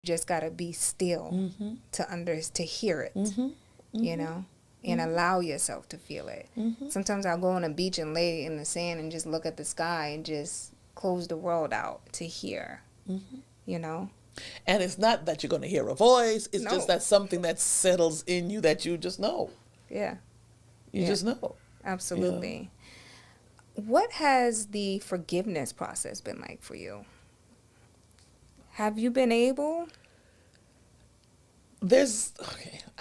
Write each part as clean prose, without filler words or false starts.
just gotta be still to hear it, you know, and allow yourself to feel it. Sometimes I'll go on a beach and lay in the sand and just look at the sky and just close the world out to hear, you know. And it's not that you're going to hear a voice. It's No. just that something that settles in you that you just know. Yeah, You just know. absolutely. What has the forgiveness process been like for you? Have you been able? I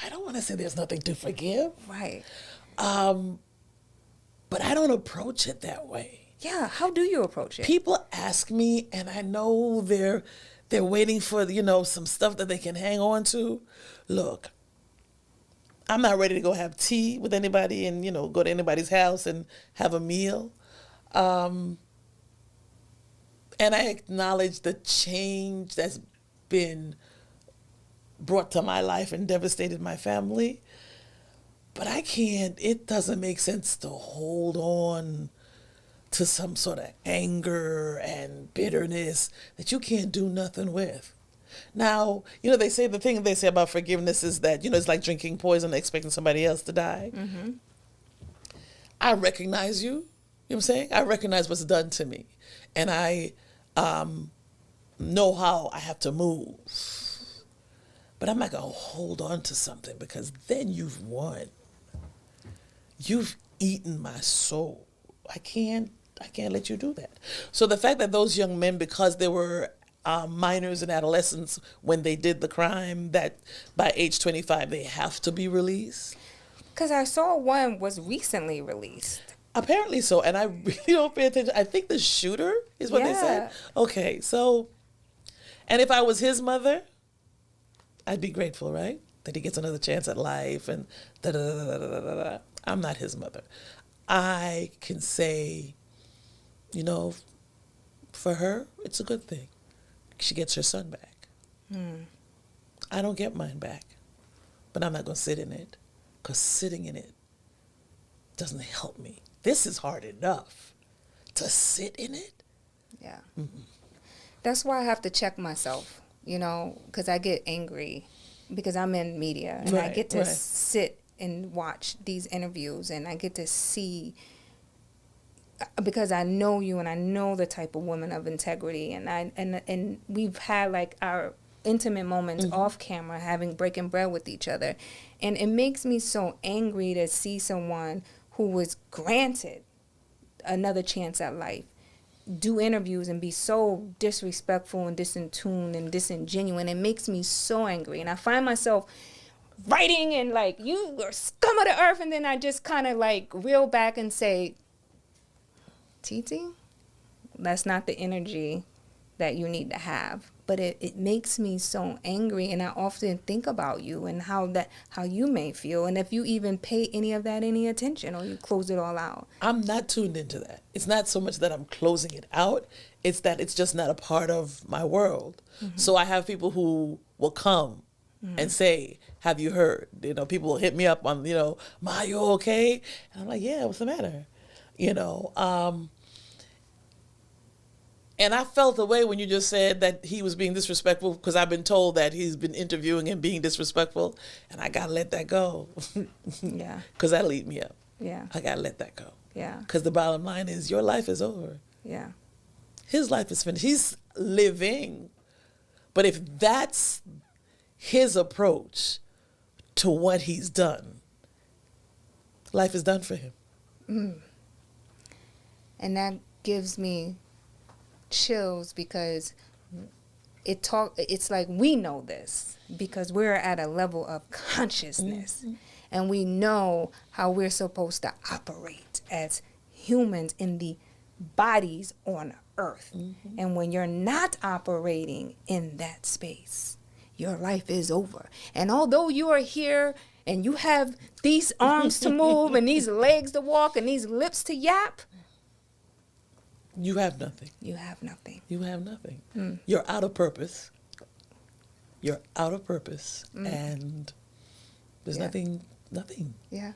don't want to say there's nothing to forgive, Right. but I don't approach it that way. Yeah, how do you approach it? People ask me, and I know they're waiting for, some stuff that they can hang on to. Look, I'm not ready to go have tea with anybody and, go to anybody's house and have a meal. And I acknowledge the change that's been brought to my life and devastated my family. But it doesn't make sense to hold on to some sort of anger and bitterness that you can't do nothing with. Now, they say the thing they say about forgiveness is that, it's like drinking poison and expecting somebody else to die. I recognize you. You know what I'm saying? I recognize what's done to me. And I know how I have to move. But I'm not going to hold on to something because then you've won. You've eaten my soul. I can't let you do that. So the fact that those young men, because they were minors and adolescents when they did the crime, that by age 25 they have to be released. Because I saw one was recently released. Apparently so, and I really don't pay attention. I think the shooter is what they said. Okay, so, and if I was his mother, I'd be grateful, right? That he gets another chance at life and da-da-da-da-da-da-da. I'm not his mother. I can say, for her, it's a good thing. She gets her son back. I don't get mine back, but I'm not going to sit in it because sitting in it doesn't help me. This is hard enough to sit in it. Yeah. That's why I have to check myself, because I get angry because I'm in media and I get to sit and watch these interviews and I get to see, because I know you and I know the type of woman of integrity, and we've had like our intimate moments off camera, breaking bread with each other, and it makes me so angry to see someone who was granted another chance at life do interviews and be so disrespectful and disintuned and disingenuous. It makes me so angry, and I find myself writing and like, you are scum of the earth, and then I just kind of like reel back and say, Titi, that's not the energy that you need to have. But it makes me so angry, and I often think about you and how you may feel, and if you even pay any of that any attention or you close it all out. I'm not tuned into that. It's not so much that I'm closing it out, it's that it's just not a part of my world. So I have people who will come and say, have you heard? People will hit me up on, Ma, you okay? And I'm like, yeah, what's the matter? And I felt the way when you just said that he was being disrespectful, because I've been told that he's been interviewing and being disrespectful, and I got to let that go. Yeah. Because that'll eat me up. Yeah. I got to let that go. Yeah. Because the bottom line is your life is over. Yeah. His life is finished. He's living. But if that's his approach to what he's done, life is done for him. And that gives me chills, because it's like we know this because we're at a level of consciousness, and we know how we're supposed to operate as humans in the bodies on earth. And when you're not operating in that space, your life is over. And although you are here and you have these arms to move and these legs to walk and these lips to yap, you have nothing. you have nothing. You have nothing. You're out of purpose. You're out of purpose. And there's nothing. Yeah.